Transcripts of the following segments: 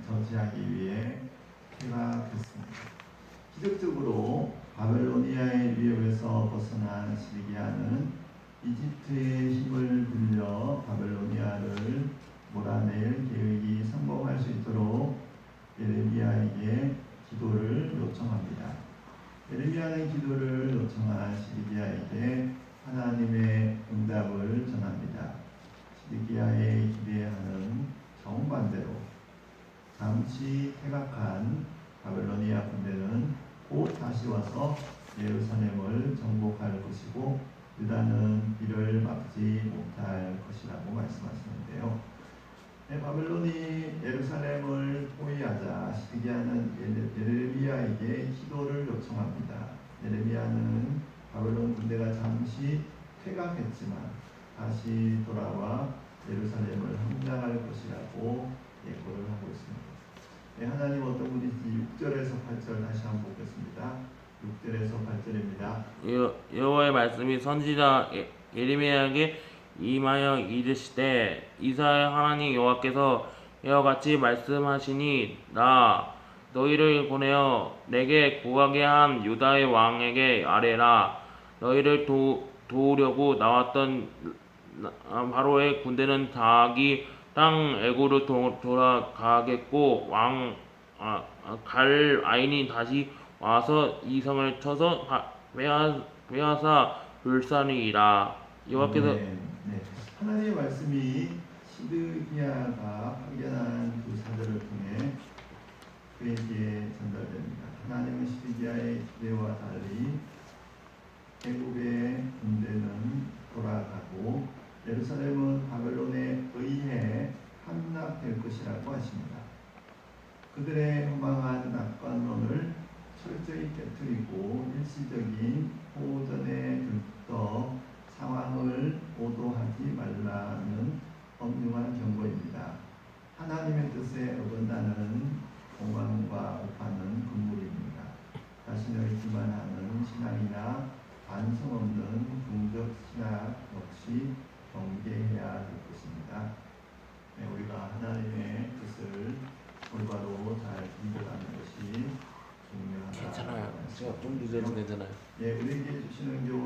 저지하기 위해 퇴각했습니다. 기적적으로 바벨로니아의 위협에서 벗어난 시드기야는 이집트의 힘을 빌려 바벨로니아를 몰아낼 계획이 성공할 수 있도록 예레미야에게 기도를 요청합니다. 예레미야는 기도를 요청한 시드기야에게 하나님의 응답을 전합니다. 시드기야의 기대하는 정반대로 잠시 퇴각한 바벨로니아 군대는 곧 다시 와서 예루살렘을 정복할 것이고 유다는 이를 막지 못할 것이라고 말씀하시는데요. 바벨론이 예루살렘을 포위하자 시드기야는 예레미야에게 기도를 요청합니다. 예레미야는 바벨론 군대가 잠시 퇴각했지만 다시 돌아와 예루살렘을 함락할 것이라고 예고를 하고 있습니다. 하나님 어떤 분인지 6절에서 8절 다시 한번 보겠습니다. 6절에서 8절입니다. 여호와의 말씀이 선지자 예레미야에게 임하여 이르시되 이스라엘 하나님 여호와께서 이와 같이 말씀하시니 나 너희를 보내어 내게 구하게 한 유다의 왕에게 아뢰라. 너희를 도우려고 나왔던 바로의 군대는 자기 땅 애굽으로 돌아가겠고 갈 아인이 다시 와서 이 성을 쳐서 빼앗아 불사르리라. 여호와께서 하나님의 말씀이 시드기야가 발견한 그 사절을 통해 그에게 전달됩니다. 하나님은 시드기야의 기대와 달리 애굽의 군대는 돌아가고 예루살렘은 바벨론에 의해 함락될 것이라고 하십니다. 그들의 허망한 낙관론을 철저히 깨뜨리고 일시적인 호전에 들떠 상황을 오도하지 말라는 엄중한 경고입니다. 하나님의 뜻에 어긋나는 공황과 오판은 금물입니다. 자신을 기만하는 신앙이나 반성 없는 궁적 신학 역시 경계해야 될 것입니다. 우리가 하나님의 뜻을 올바로 잘 이겨가는 것이 중요하다. 괜찮아요. 제가 좀 늦어도 되잖아요. 우리에게 주시는 교훈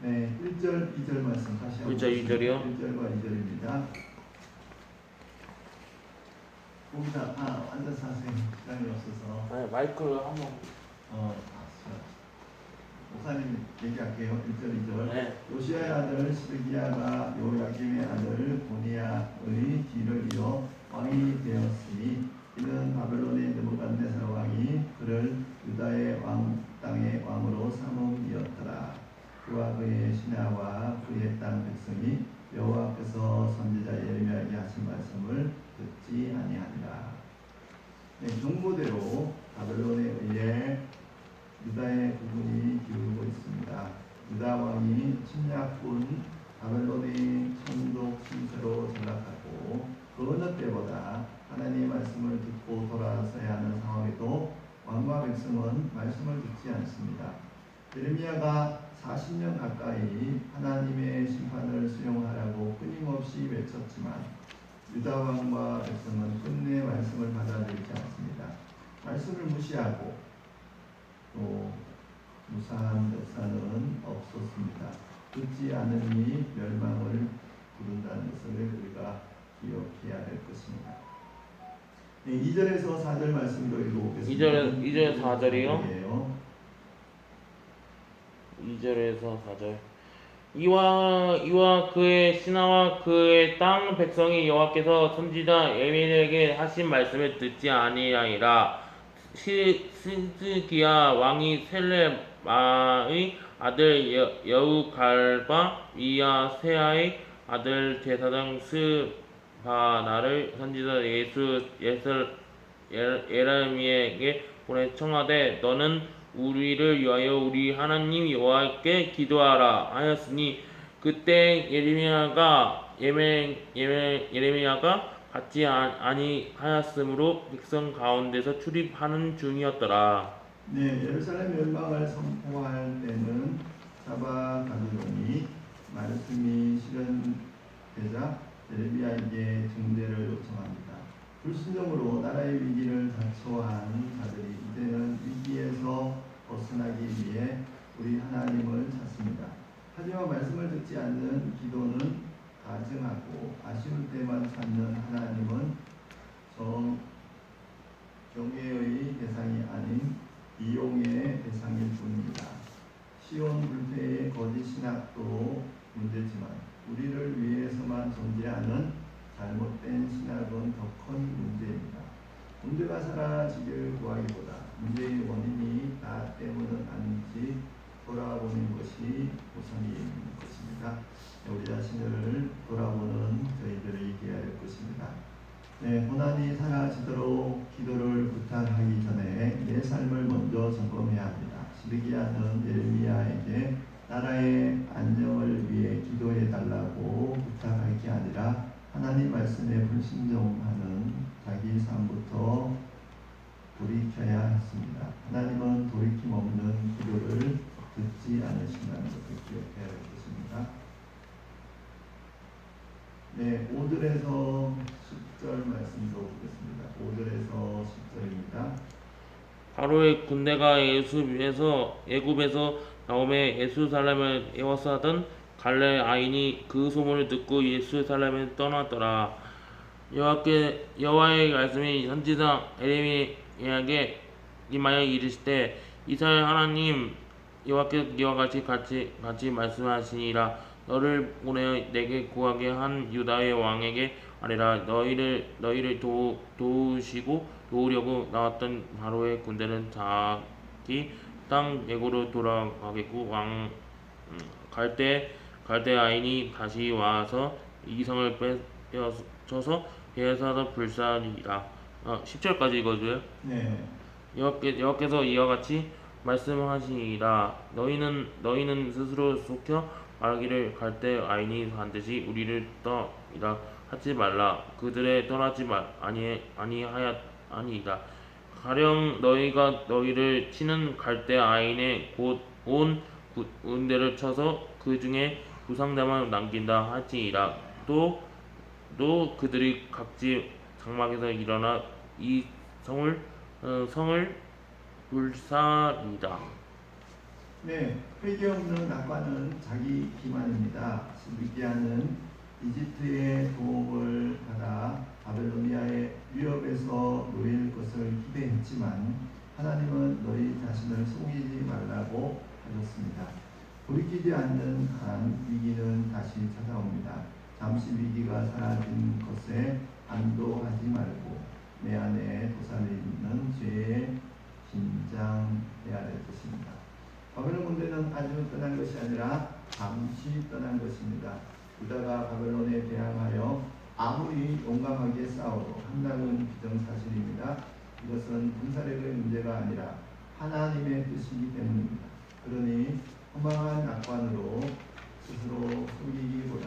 1절, 2절 말씀 다시 한번 1절, 2절이요? 1절과 2절입니다. 거기다 앉아서 하세요. 시간이 없어서. 마이크를 한번. 목사님 얘기할게요. 1절, 2절. 네. 요시야의 아들 시드기야가 요야김의 아들 고니야의 뒤를 이어 왕이 되었으니 이는 바벨론의 느부갓네살 왕이 그를 유다의 땅의 왕으로 삼음이었더라. 그와 그의 신하와 그의 땅 백성이 여호와께서 선지자 예레미야에게 하신 말씀을 듣지 아니하니라. 경고대로 바벨론에 의해 유다의 부분이 기울고 있습니다. 유다 왕이 침략군 바벨론의 천독 신세로 전락하고 그 어느 때보다 하나님의 말씀을 듣고 돌아서야 하는 상황에도 왕과 백성은 말씀을 듣지 않습니다. 예레미야가 40년 가까이 하나님의 심판을 수용하라고 끊임없이 외쳤지만 유다 왕과 백성은 끝내 말씀을 받아들이지 않습니다. 말씀을 무시하고 또 무사한 역사는 없었습니다. 듣지 않으니 멸망을 부른다는 것을 우리가 기억해야 될 것입니다. 2절에서 4절 말씀도 읽어보겠습니다. 2절에서 4절이요? 2절에서 4절. 이와 그의 신하와 그의 땅 백성이 여호와께서 선지자 예레미야에게 하신 말씀을 듣지 아니하니라. 시드기야 왕이 셀레마의 아들 여우갈과 미야세아의 아들 제사장 스바나를 선지자 예레미야에게 보내 청하되 너는 우리를 위하여 우리 하나님 여호와께 기도하라 하였으니 그때 예레미야가 받지 아니하였으므로 백성 가운데서 출입하는 중이었더라. 예루살렘 멸망을 선포할 때는 사바가느론이 말씀이 실현되자 예레미야에게 증대를 요청합니다. 불순종으로 나라의 위기를 자초한 자들이 이제는 위기에서 벗어나기 위해 우리 하나님을 찾습니다. 하지만 말씀을 듣지 않는 기도는 가증하고 아쉬울 때만 찾는 하나님은 경외의 대상이 아닌 이용의 대상일 뿐입니다. 시온 불패의 거짓 신학도 문제지만 우리를 위해서만 존재하는 잘못된 신학은 더 큰 문제입니다. 문제가 사라지길 구하기보다 문제의 원인이 나 때문은 아닌지 돌아보는 것이 우선인 것입니다. 우리 자신을 돌아보는 저희들이 되어야 할 것입니다. 네, 고난이 사라지도록 기도를 부탁하기 전에 내 삶을 먼저 점검해야 합니다. 시드기야는 예레미야에게 나라의 안정을 위해 기도해 달라고 부탁할 게 아니라 하나님 말씀에 불순종하는 자기 삶부터 돌이켜야 했습니다. 하나님은 돌이킴 없는 기도를 듣지 않으신다는 것을 기억해야 할 것입니다. 네, 5절에서 10절 말씀 읽어보겠습니다. 5절에서 10절입니다. 바로의 군대가 애굽에서 나오매 예루살렘을 에워싸던 갈렙 아인이 그 소문을 듣고 예루살렘을 떠났더라. 여호와의 말씀이 선지자 에레미야에게 임하여 이르시되 이스라엘 하나님 여호와께서 이와 같이 말씀하시니라. 너를 보내어 내게 구하게 한 유다의 왕에게 아뢰라. 너희를 도우려고 나왔던 바로의 군대는 자기 땅 애굽으로 돌아가겠고 갈대아인이 다시 와서 이 성을 빼앗아서 베에사다 불사리라. 10절까지 읽어줘요. 네, 여호와께서 이와 같이 말씀하시니라. 너희는 스스로 속여 말하기를 갈대아인이 반드시 우리를 떠이라 하지 말라. 그들의 떠나지 아니하니이다. 가령 너희가 너희를 치는 갈대아인의 곧 온 군대를 쳐서 그 중에 부상자만 남긴다 할지니라. 또 그들이 각지 장막에서 일어나 이 성을 불사리다. 네, 회개 없는 낙관은 자기 기만입니다. 시드기야는 이집트의 도움을 받아 바벨로니아의 위협에서 놓일 것을 기대했지만 하나님은 너희 자신을 속이지 말라고 하셨습니다. 돌이키지 않는 한 위기는 다시 찾아옵니다. 잠시 위기가 사라진 것에 안도하지 말고 내 안에 도사리는 죄에 긴장해야 할 것입니다. 바벨론 군대는 아주 떠난 것이 아니라 잠시 떠난 것입니다. 유다가 바벨론에 대항하여 아무리 용감하게 싸워도 한다는 기정사실입니다. 이것은 군사력의 문제가 아니라 하나님의 뜻이기 때문입니다. 그러니 허망한 낙관으로 스스로 속이기보다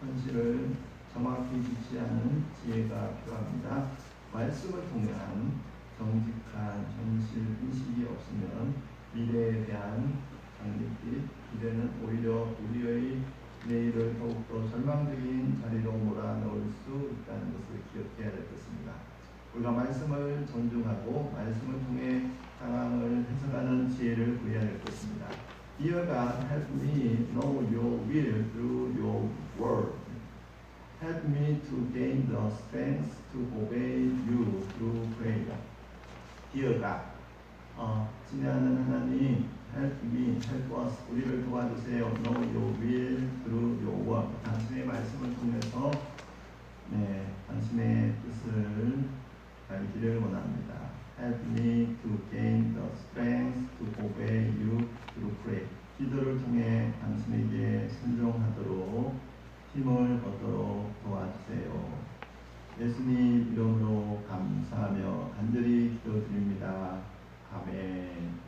현실을 정확히 지시하는 지혜가 필요합니다. 말씀을 통한 정직한 현실 인식이 없으면 미래에 대한 장밋빛 기대는 오히려 우리의 내일을 더욱더 절망적인 자리로 몰아넣을 수 있다는 것을 기억해야 될 것입니다. 우리가 말씀을 존중하고 말씀을 통해 상황을 해석하는 지혜를 구해야 할 것입니다. Dear God, help me know your will through your word. Help me to gain the strength to obey you through prayer. Dear God, 지내하는 하나님, help me, help us, 우리를 도와주세요. Know your will through your word. 당신의 말씀을 통해서 당신의 뜻을 알기를 원합니다. Help me to gain the strength to obey you through prayer. 기도를 통해 당신에게 순종하도록 힘을 얻도록 도와주세요. 예수님 이름으로 감사하며 간절히 기도드립니다. 아멘.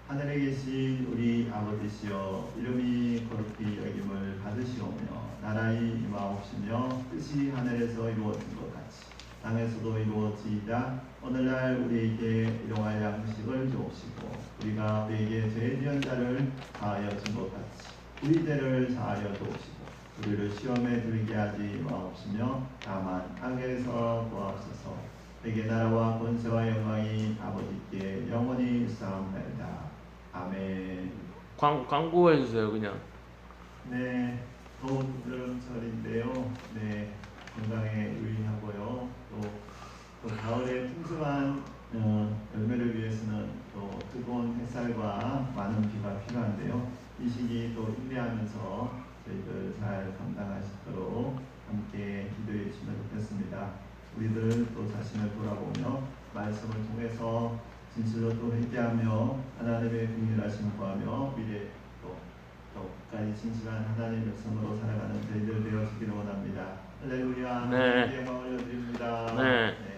하늘에 계신 우리 아버지시여, 이름이 거룩히 여김을 받으시오며 나라의 임하옵시며 뜻이 하늘에서 이루어진 것 같이 땅에서도 이루어지이다. 오늘날 우리에게 일용할 양식을 주옵시고 우리가 우리에게 죄 지은 자를 사하여 준 것 같이 우리 죄를 사하여 주옵시고 우리를 시험에 들게 하지 마옵시며 다만 악에서 도와옵소서. 되게 나라와 권세와 영광이 아버지께 영원히 있사옵나이다. 아멘. 광고해주세요 그냥. 네, 더운 여름철인데요. 네, 건강에 유의하고요. 또 가을에 풍성한 열매를 위해서는 또 뜨거운 햇살과 많은 비가 필요한데요. 이 시기 또 인내하면서 저희들 잘 감당할 수 있도록 함께 기도해 주시면 좋겠습니다. 우리들 또 자신을 돌아보며 말씀을 통해서 진실로 또 회개하며 하나님의 긍휼하심을 구하며 미래 또 끝까지 진실한 하나님의 백성으로 살아가는 저희들 되어지기를 원합니다. 할렐루야. 네. 하나님께 영광을 드립니다. 네.